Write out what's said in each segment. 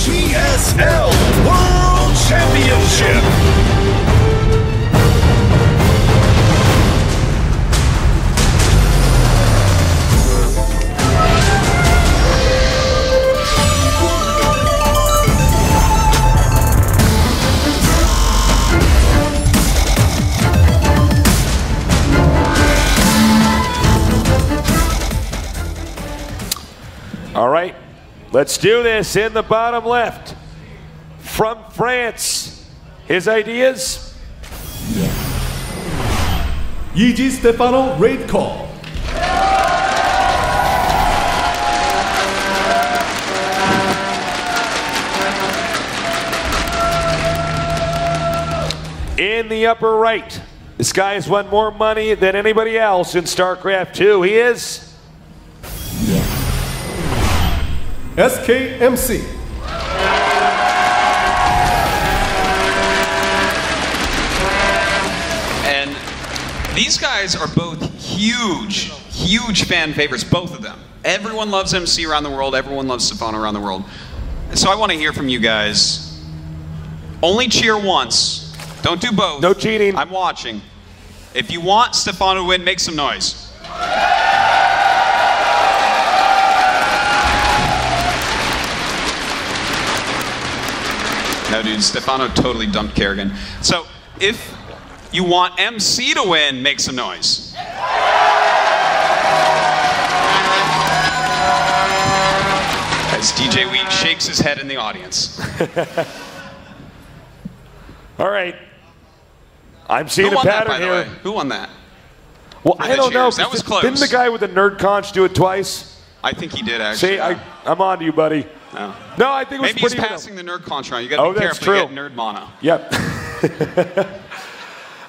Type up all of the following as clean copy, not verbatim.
GSL World Championship. All right, let's do this. In the bottom left, from France, his ideas? Easy Stefano raid call. In the upper right, this guy has won more money than anybody else in StarCraft 2. He is SKMC. And these guys are both huge fan favorites, both of them. Everyone loves MC around the world. Everyone loves Stephano around the world. So I want to hear from you guys. Only cheer once. Don't do both. No cheating. I'm watching. If you want Stephano to win, make some noise. No, dude, Stephano totally dumped Kerrigan. So, if you want MC to win, make some noise. As DJ Wheat shakes his head in the audience. All right. I'm seeing a pattern here. Who won that? Well, I don't know. That was close. Didn't the guy with the nerd conch do it twice? I think he did, actually. See, I'm on to you, buddy. No, no, I think it was maybe pretty he's passing the nerd conch around. You got to be careful. You get nerd mono. Yep.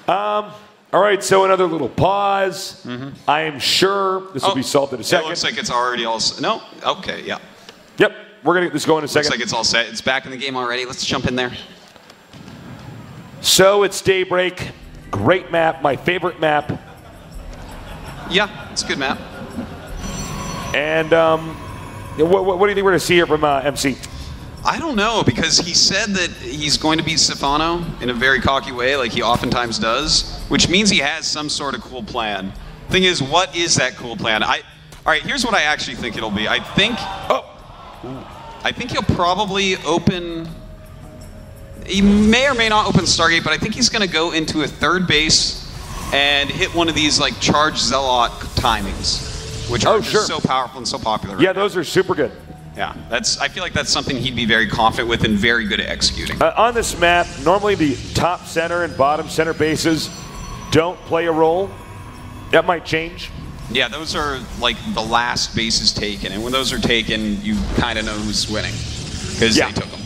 All right, so another little pause. I am sure this will be solved in a second. It looks like it's already all set. No? Okay, yeah. Yep, we're going to get this going in a second. Looks like it's all set. It's back in the game already. Let's jump in there. So it's Daybreak. Great map, my favorite map. Yeah, it's a good map. And what do you think we're going to see here from MC? I don't know, because he said that he's going to beat Stephano in a very cocky way, like he oftentimes does, which means he has some sort of cool plan. Thing is, what is that cool plan? All right, here's what I actually think it'll be. I think he'll probably open. He may or may not open Stargate, but I think he's going to go into a third base and hit one of these like charge Zealot timings, which are just so powerful and so popular. Yeah, those are super good. Yeah, I feel like that's something he'd be very confident with and very good at executing. On this map, normally the top center and bottom center bases don't play a role. That might change. Yeah, those are like the last bases taken, and when those are taken, you kind of know who's winning because they took them.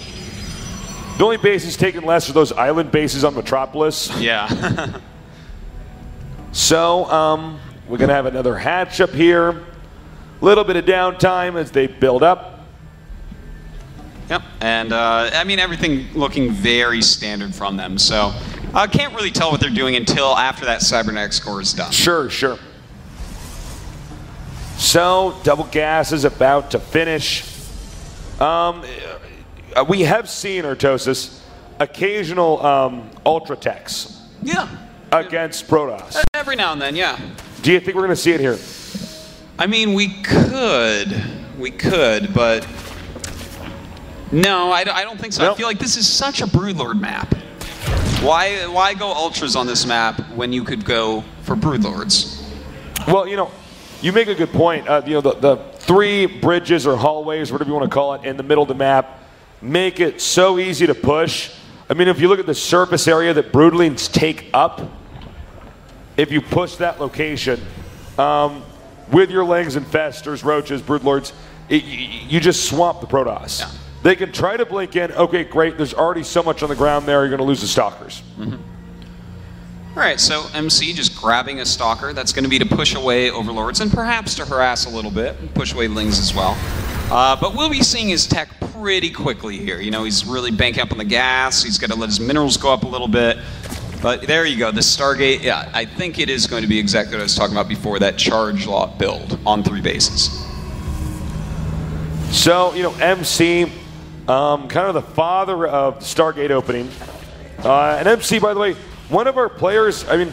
The only bases taken less are those island bases on Metropolis. Yeah. So we're going to have another hatch up here. A little bit of downtime as they build up. Yep, and I mean, everything looking very standard from them. So I can't really tell what they're doing until after that cybernetic score is done. Sure. So Double Gas is about to finish. We have seen, Artosis, occasional Ultra Techs. Yeah. Against Protoss. Every now and then, yeah. Do you think we're going to see it here? I mean, we could, but no, I don't think so. Nope. I feel like this is such a Broodlord map. Why go Ultras on this map when you could go for Broodlords? Well, you make a good point. The three bridges or hallways, whatever you want to call it, in the middle of the map make it so easy to push. I mean, if you look at the surface area that Broodlings take up, if you push that location with your Lings, Infestors, Roaches, Broodlords, you just swamp the Protoss. Yeah. They can try to blink in. Okay, great. There's already so much on the ground there. You're going to lose the Stalkers. All right, so MC just grabbing a Stalker. That's going to be to push away Overlords and perhaps to harass a little bit and push away Lings as well. But we'll be seeing his tech pretty quickly here. He's really banking up on the gas. He's got to let his minerals go up a little bit. But there you go, the Stargate. Yeah, I think it is going to be exactly what I was talking about before, that charge lot build on 3 bases. So, MC kind of the father of Stargate opening. And MC, by the way, one of our players, I mean,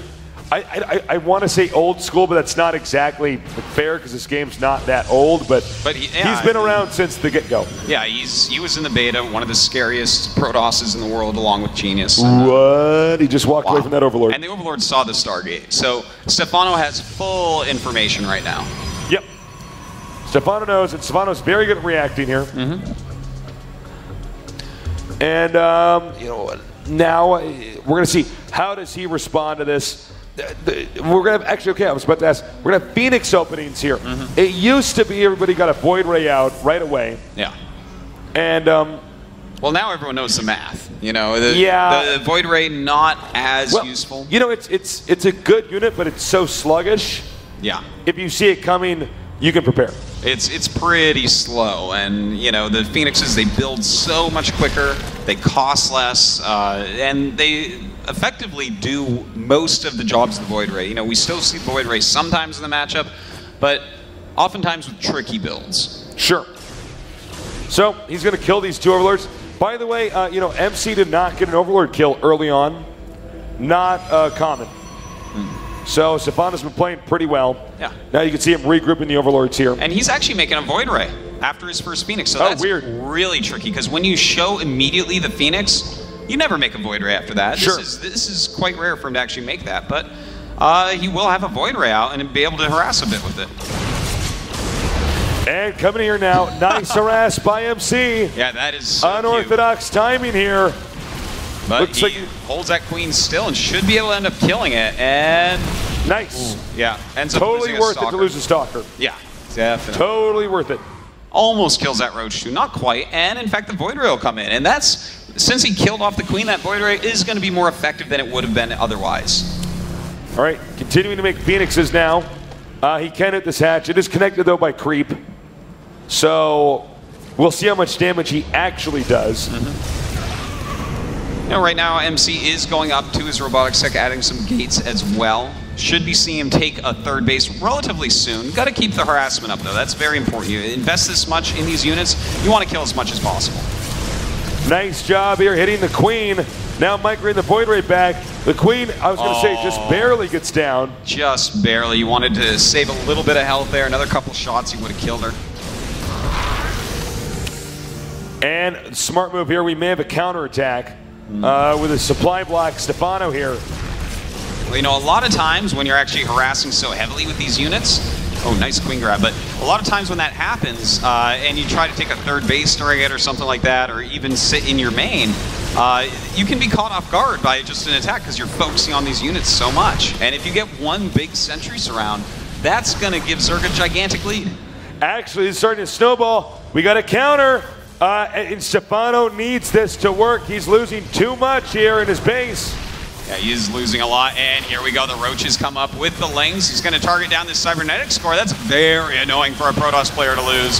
I want to say old school, but that's not exactly fair because this game's not that old. But he's been around since the get-go. Yeah, he was in the beta, one of the scariest Protosses in the world, along with Genius. What? He just walked away from that Overlord. And the Overlord saw the Stargate. So Stephano has full information right now. Yep. Stephano knows, and Stephano's very good at reacting here. And, you know, now we're going to see how does he respond to this. We're going to actually, okay, I was about to ask, we're going to have Phoenix openings here. It used to be everybody got a Void Ray out right away. Yeah. And, well, now everyone knows the math. You know, the Void Ray not as useful. You know, it's a good unit, but it's so sluggish. Yeah. If you see it coming, you can prepare. It's pretty slow, and you know the Phoenixes, they build so much quicker, they cost less, and they effectively do most of the jobs of the Void Ray. You know, we still see Void Ray sometimes in the matchup, but oftentimes with tricky builds. Sure. So he's going to kill these two Overlords. By the way, you know, MC did not get an Overlord kill early on. Not common. So Stephano's been playing pretty well. Yeah. Now you can see him regrouping the Overlords here. And he's actually making a Void Ray after his first Phoenix. So that's really tricky, because when you show immediately the Phoenix, you never make a Void Ray after that. Sure. This is quite rare for him to actually make that. But he will have a Void Ray out and be able to harass a bit with it. And coming here now, nice harass by MC. Yeah, that is so unorthodox timing here. But looks he like holds that queen still and should be able to end up killing it. And nice. Yeah, ends up totally losing worth it to lose a Stalker. Yeah, definitely. Totally worth it. Almost kills that Roach too, not quite. And in fact, the Void Ray will come in, and that's since he killed off the queen. That Void Ray is going to be more effective than it would have been otherwise. All right, continuing to make Phoenixes now. He can hit this hatch. It is connected though by creep, so we'll see how much damage he actually does. You know, right now MC is going up to his robotic sec, adding some gates as well. Should be seeing him take a third base relatively soon. Got to keep the harassment up though. That's very important. You invest this much in these units, you want to kill as much as possible. Nice job here hitting the queen. Now migrating the Void Ray back. The queen, I was going to say, just barely gets down. Just barely. You wanted to save a little bit of health there. Another couple shots, you would have killed her. And smart move here. We may have a counterattack with a supply block. Stephano here. Well, you know, a lot of times when you're actually harassing so heavily with these units, oh, nice queen grab, but a lot of times when that happens and you try to take a third base during it or something like that, or even sit in your main, you can be caught off guard by just an attack because you're focusing on these units so much. And if you get one big sentry surround, that's going to give Zerg a gigantic lead. Actually, it's starting to snowball. We got a counter. And Stephano needs this to work. He's losing too much here in his base. Yeah, he is losing a lot, and here we go. The Roaches come up with the Lings. He's going to target down this Cybernetic score. That's very annoying for a Protoss player to lose.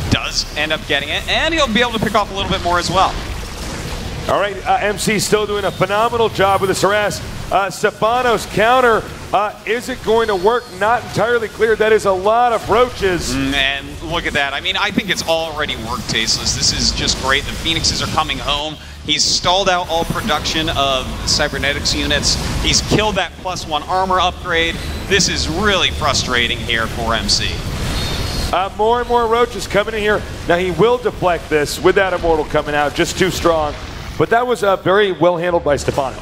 Does end up getting it, and he'll be able to pick off a little bit more as well. All right, MC still doing a phenomenal job with this harass. Stephano's counter, is it going to work? Not entirely clear. That is a lot of Roaches. And look at that. I mean, I think it's already worked, Tasteless. This is just great. The Phoenixes are coming home. He's stalled out all production of Cybernetics units. He's killed that +1 armor upgrade. This is really frustrating here for MC. More and more Roaches coming in here. Now he will deflect this with that Immortal coming out, just too strong. But that was very well handled by Stephano.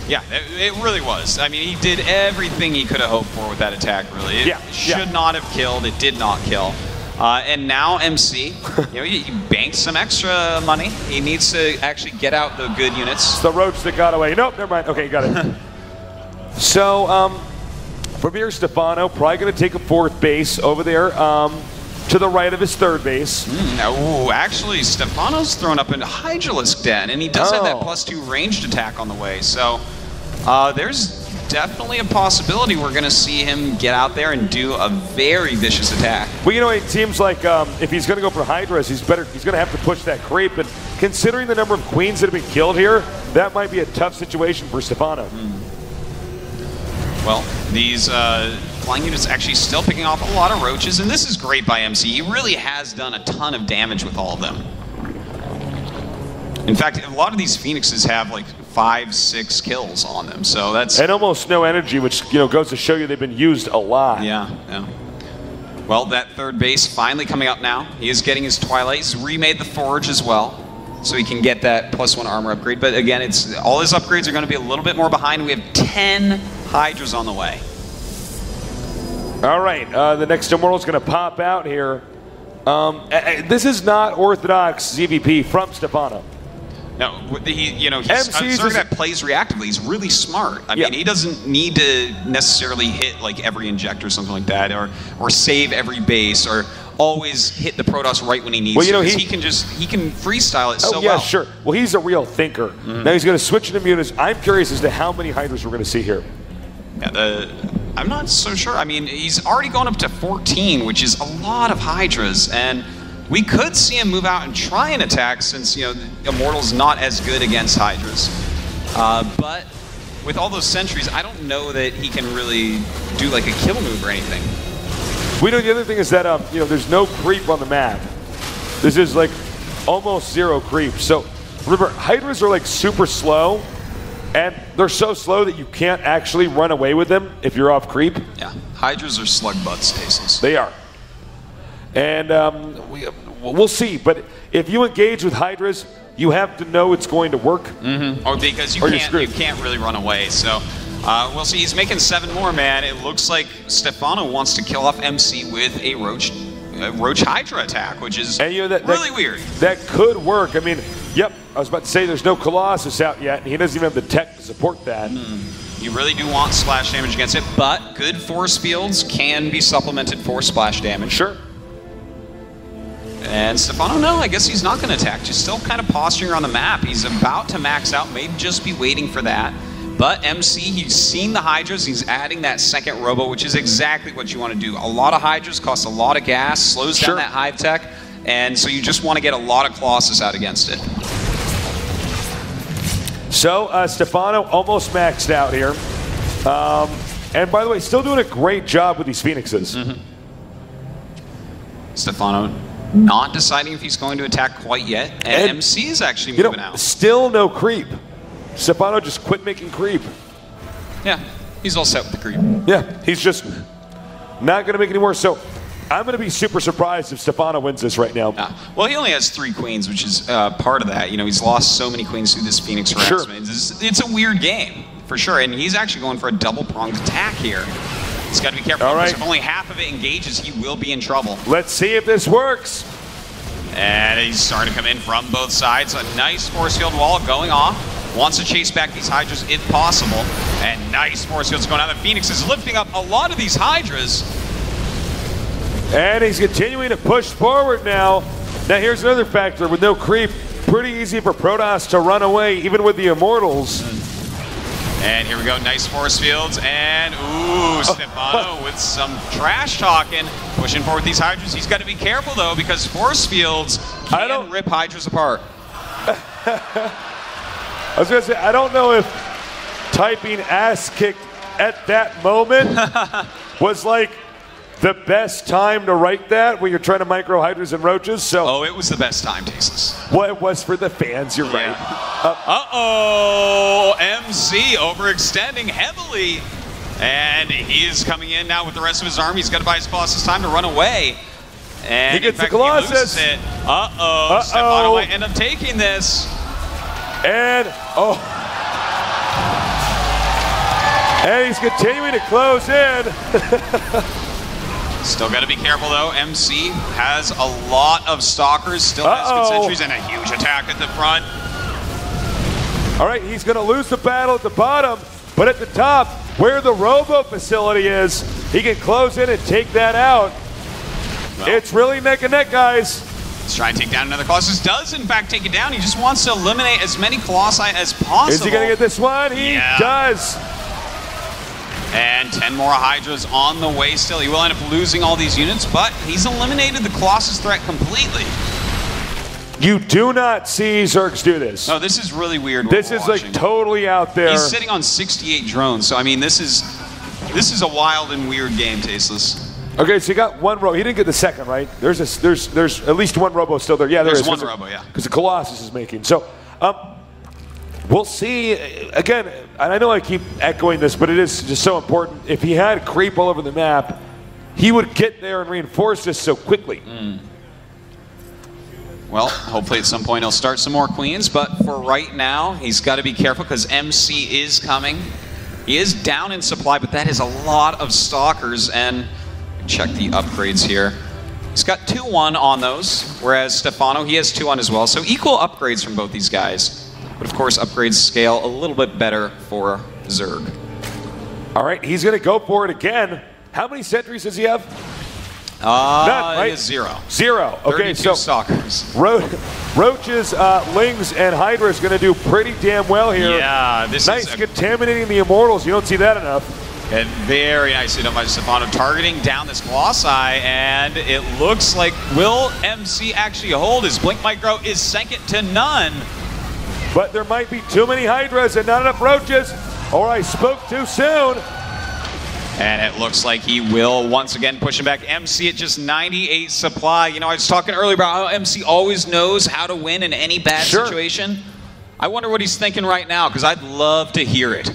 Yeah, it really was. I mean, he did everything he could have hoped for with that attack, really. It should not have killed. It did not kill. And now MC, you know, he banked some extra money. He needs to actually get out the good units. It's the Roach that got away. Nope, never mind. Okay, got it. So, from here, Stephano probably going to take a fourth base over there to the right of his third base. Actually, Stephano's thrown up into Hydralisk Den, and he does have that +2 ranged attack on the way. So, there's definitely a possibility we're going to see him get out there and do a very vicious attack. Well, you know, it seems like if he's going to go for Hydras, he's going to have to push that creep. And considering the number of queens that have been killed here, that might be a tough situation for Stephano. Well, these flying units actually still picking off a lot of Roaches, and this is great by MC. He really has done a ton of damage with all of them. In fact, a lot of these Phoenixes have like 5, 6 kills on them, so that's... And almost no energy, which goes to show you they've been used a lot. Yeah, yeah. Well, that third base finally coming up now. He is getting his Twilight. He's remade the Forge as well, so he can get that +1 armor upgrade. But again, all his upgrades are going to be a little bit more behind. We have 10 Hydras on the way. All right, the next Immortal is going to pop out here. This is not orthodox ZVP from Stephano. No, he's a Zerg that plays reactively. He's really smart. I mean, he doesn't need to necessarily hit like every injector or something like that, or save every base, or always hit the Protoss right when he needs to. He can freestyle it so well. Yeah, sure. Well, he's a real thinker. Now he's going to switch into Mutas. I'm curious as to how many Hydras we're going to see here. Yeah, I'm not so sure. I mean, he's already gone up to 14, which is a lot of Hydras, and we could see him move out and try and attack, since Immortal's not as good against Hydras. But with all those sentries, I don't know that he can really do like a kill move or anything. We know the other thing is that there's no creep on the map. This is like almost 0 creep. So remember, Hydras are like super slow, and they're so slow that you can't actually run away with them if you're off creep. Yeah, Hydras are slug butt stasis. They are. And we'll see. But if you engage with Hydras, you have to know it's going to work. Or because you can't really run away. So we'll see. He's making 7 more, man. It looks like Stephano wants to kill off MC with a Roach Hydra attack, which is really weird. That could work. I mean, yep, I was about to say there's no Colossus out yet, and he doesn't even have the tech to support that. You really do want splash damage against it, but good force fields can be supplemented for splash damage. Sure. And Stephano, no, I guess he's not going to attack. Just still kind of posturing on the map. He's about to max out, maybe just be waiting for that. But MC, he's seen the Hydras. He's adding that second Robo, which is exactly what you want to do. A lot of Hydras cost a lot of gas, slows down that Hive tech, and so you just want to get a lot of Colossus out against it. So Stephano almost maxed out here. And by the way, still doing a great job with these Phoenixes. Stephano not deciding if he's going to attack quite yet, and MC is actually moving out. Still no creep. Stephano just quit making creep. Yeah, he's all set with the creep. Yeah, he's just not going to make any more. So I'm going to be super surprised if Stephano wins this right now. Well, he only has 3 queens, which is part of that. He's lost so many queens through this Phoenix harassment. It's a weird game, for sure, and he's actually going for a double-pronged attack here. He's got to be careful, because if only half of it engages, he will be in trouble. Let's see if this works. And he's starting to come in from both sides. A nice force field wall going off. Wants to chase back these Hydras if possible. And nice force fields going out. The Phoenix is lifting up a lot of these Hydras. And he's continuing to push forward now. Now here's another factor. With no creep, pretty easy for Protoss to run away, even with the Immortals. And here we go, nice force fields, and ooh, Stephano with some trash talking, pushing forward these Hydras. He's got to be careful though, because force fields can rip Hydras apart. I was gonna say, I don't know if typing ass kicked at that moment was like the best time to write that when you're trying to micro Hydras and Roaches. So it was the best time, Tasteless. Well, it was for the fans, you're right. MC overextending heavily. And he is coming in now with the rest of his army. He's got to buy his Colossus time to run away. And he gets the Colossus. He loses it. Stephano might end up taking this. And, and he's continuing to close in. Still got to be careful though. MC has a lot of stalkers, still has good sentries, and a huge attack at the front. All right, he's going to lose the battle at the bottom, but at the top, where the Robo facility is, he can close in and take that out. Well, it's really neck and neck, guys. Let's try and take down another Colossus. Does in fact take it down. He just wants to eliminate as many Colossi as possible. Is he going to get this one? He does. And 10 more Hydras on the way still. He will end up losing all these units, but he's eliminated the Colossus threat completely. You do not see Zergs do this. No, this is really weird. This is like totally out there. He's sitting on 68 drones, so I mean, this is a wild and weird game, Tasteless. Okay, so he got one Robo. He didn't get the second, right? There's at least one Robo still there. Yeah, there's one Robo, yeah. Because the Colossus is making. So We'll see. Again, I know I keep echoing this, but it is just so important. If he had creep all over the map, he would get there and reinforce this so quickly. Well, hopefully at some point he'll start some more queens, but for right now, he's got to be careful because MC is coming. He is down in supply, but that is a lot of stalkers, and check the upgrades here. He's got 2-1 on those, whereas Stephano, he has 2-1 as well, so equal upgrades from both these guys. But of course, upgrades scale a little bit better for Zerg. All right, he's going to go for it again. How many sentries does he have? None, right? Zero. Zero. Okay, so stalkers. Roaches, Lings, and Hydra is going to do pretty damn well here. Yeah, this nice, is contaminating the Immortals. You don't see that enough. And very nicely done by Stephano, targeting down this Colossi, and it looks like will MC actually hold? His Blink Micro is second to none. But there might be too many Hydras and not enough Roaches, or I spoke too soon. And it looks like he will once again push him back. MC at just 98 supply. You know, I was talking earlier about how MC always knows how to win in any bad situation. I wonder what he's thinking right now, because I'd love to hear it.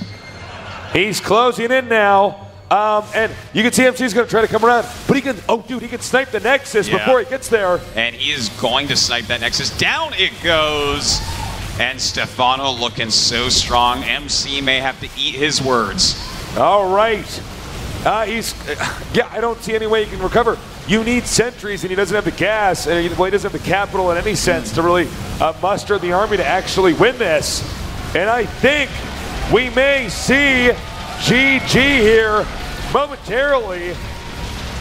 He's closing in now. And you can see MC's going to try to come around. But he can, oh, dude, he can snipe the Nexus before he gets there. And he is going to snipe that Nexus. Down it goes. And Stephano looking so strong. MC may have to eat his words. All right. I don't see any way he can recover. You need sentries, and he doesn't have the gas, and he doesn't have the capital in any sense to really muster the army to actually win this. And I think we may see GG here momentarily.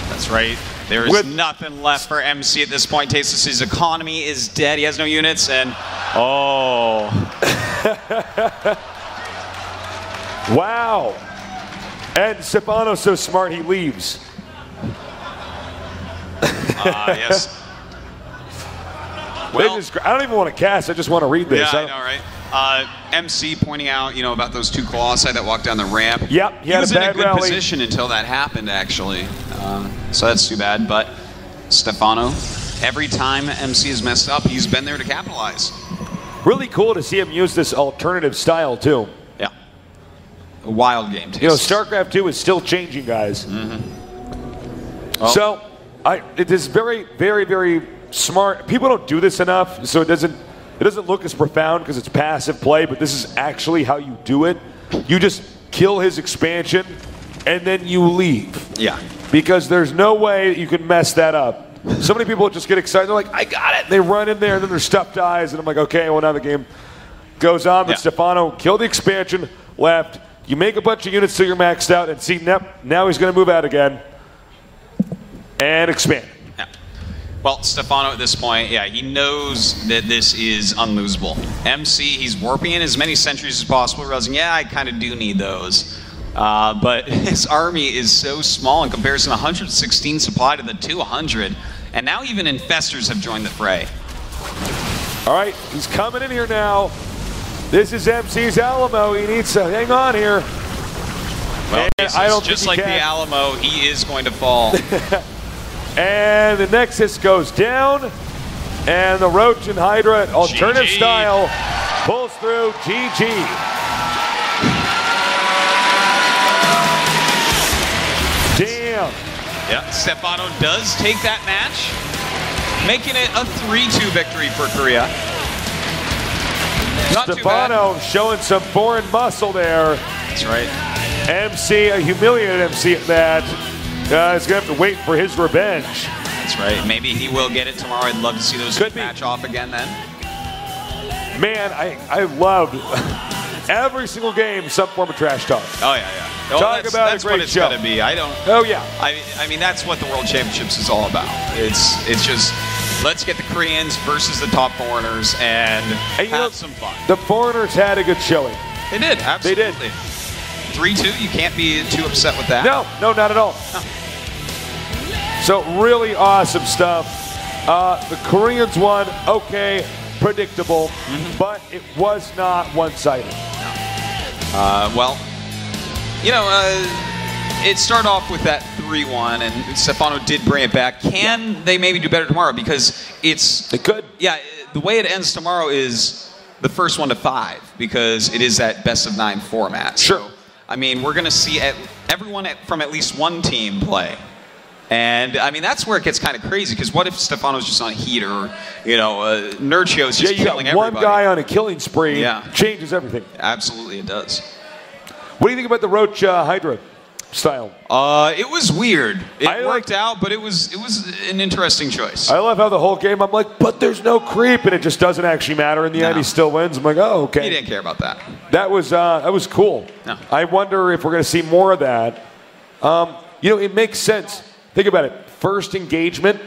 That's right. There is nothing left for MC at this point. Tasteless, his economy is dead. He has no units, and oh. Wow. And Stephano's so smart, he leaves. Yes. Well, I don't even want to cast, I just want to read this. Yeah, I know, right? MC pointing out, you know, about those two Colossi that walked down the ramp. Yep, he was in a good position until that happened, actually. So that's too bad, but Stephano, every time MC has messed up, he's been there to capitalize. Really cool to see him use this alternative style, too. Yeah. A wild game. You know, StarCraft 2 is still changing, guys. Mm-hmm. So, it is very, very, very smart. People don't do this enough, so it doesn't look as profound because it's passive play, but this is actually how you do it. You just kill his expansion, and then you leave. Yeah. Because there's no way you can mess that up. So many people just get excited. They're like, I got it. They run in there, and then their stuff dies. And I'm like, okay, well, now the game goes on. But Stephano killed the expansion, left. You make a bunch of units till you're maxed out, and see, now he's going to move out again and expand. Yeah. Well, Stephano at this point, yeah, he knows that this is unlosable. MC, he's warping in as many sentries as possible, realizing, yeah, I kind of do need those. But his army is so small in comparison to 116 supply to the 200. And now even Infestors have joined the fray. All right, he's coming in here now. This is MC's Alamo. He needs to hang on here. Well, I don't just like the Alamo, he is going to fall. And the Nexus goes down. And the Roach and Hydra, alternative style, pulls through. GG. Damn. Yeah, Stephano does take that match, making it a 3-2 victory for Korea. Not Stephano showing some foreign muscle there. That's right. MC, a humiliated MC at that. He's going to have to wait for his revenge. That's right. Maybe he will get it tomorrow. I'd love to see those match off again then. Man, I love every single game some form of trash talk. Oh, yeah, yeah. Well, talk about that's a great what it's show. Gotta be. I don't. Oh, yeah. I mean, that's what the World Championships is all about. It's just, let's get the Koreans versus the top foreigners and have some fun. The foreigners had a good showing. They did, absolutely. They did. 3-2, you can't be too upset with that. No, not at all. No. So really awesome stuff. The Koreans won, okay, predictable, but it was not one-sided. Well, you know, it started off with that 3-1, and Stephano did bring it back. Can they maybe do better tomorrow? Because they could. Yeah, the way it ends tomorrow is the first one to 5 because it is that best-of-9 format. Sure. So, I mean, we're going to see everyone from at least one team play. And, I mean, that's where it gets kind of crazy, because what if Stephano's just on heat, or, you know, Nurchio's just killing everybody? One guy on a killing spree changes everything. Absolutely, it does. What do you think about the Roach Hydra style? It was weird. It worked out, but it was an interesting choice. I love how the whole game I'm like, but there's no creep, and it just doesn't actually matter. In the end, he still wins. I'm like, oh, okay. He didn't care about that. That was cool. No. I wonder if we're going to see more of that. You know, it makes sense. Think about it. First engagement,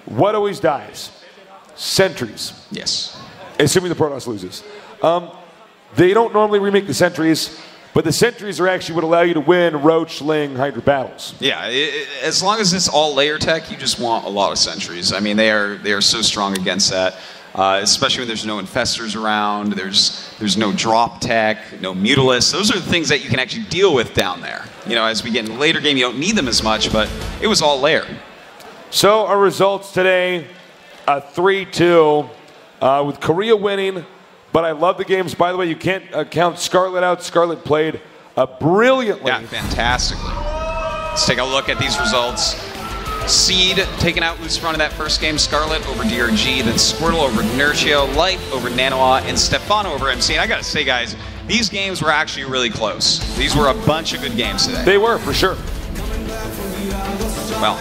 what always dies? Sentries. Yes. Assuming the Protoss loses. They don't normally remake the sentries, but the sentries are actually what allow you to win Roach, Ling, Hydra battles. Yeah, as long as it's all layer tech, you just want a lot of sentries. I mean, they are so strong against that. Especially when there's no infestors around, there's no drop tech, no mutalisk. Those are the things that you can actually deal with down there. You know, as we get in the later game, you don't need them as much, but it was all layer. So our results today, 3-2, with Korea winning. But I love the games. By the way, you can't count Scarlet out. Scarlet played brilliantly. Yeah, fantastically. Let's take a look at these results. Seed taking out Lucifer in that first game. Scarlet over DRG, then Squirtle over Nurchio, Light over Nanoa, and Stephano over MC. And I gotta say, guys, these games were actually really close. These were a bunch of good games today. They were, for sure. Well,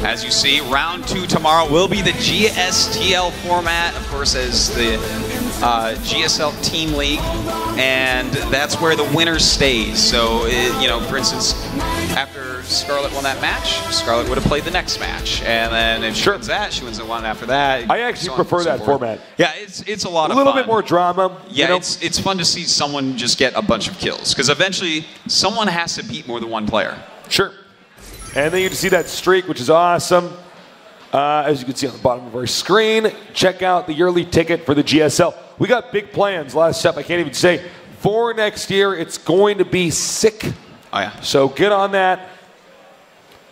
as you see, round 2 tomorrow will be the GSTL format, of course, as the GSL Team League, and that's where the winner stays. So, you know, for instance, after Scarlet won that match, Scarlet would have played the next match, and then if she wins that, she wins the one after that. I actually prefer that format. Yeah, it's a lot of fun. A little bit more drama. Yeah, you know? it's fun to see someone just get a bunch of kills, because eventually someone has to beat more than one player. Sure. And then you can see that streak, which is awesome. As you can see on the bottom of our screen, check out the yearly ticket for the GSL. We got big plans. A lot of stuff I can't even say. For next year, it's going to be sick. Oh, yeah. So get on that.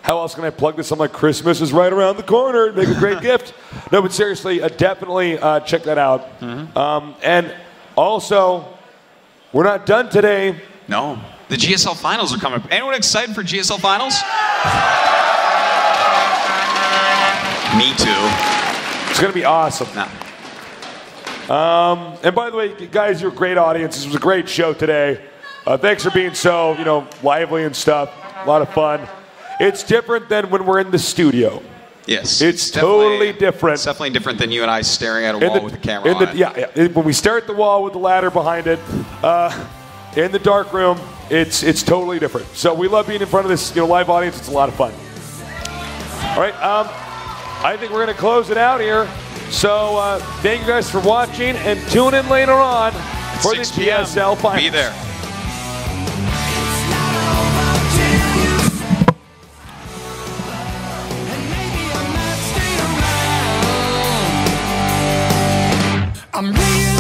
How else can I plug this? I'm like, Christmas is right around the corner. Make a great gift. No, but seriously, definitely check that out. Mm-hmm. And also, we're not done today. No. The GSL Finals are coming. Anyone excited for GSL Finals? Me too. It's going to be awesome. No. And by the way, guys, you're a great audience. This was a great show today. Thanks for being so, you know, lively and stuff. A lot of fun. It's different than when we're in the studio. Yes. It's totally different. It's definitely different than you and I staring at a wall with the camera on it. Yeah, when we stare at the wall with the ladder behind it, in the dark room, it's totally different. So we love being in front of this, you know, live audience. It's a lot of fun. All right, I think we're going to close it out here. So thank you guys for watching, and tune in later on for the GSL Finals. Be there. I'm real.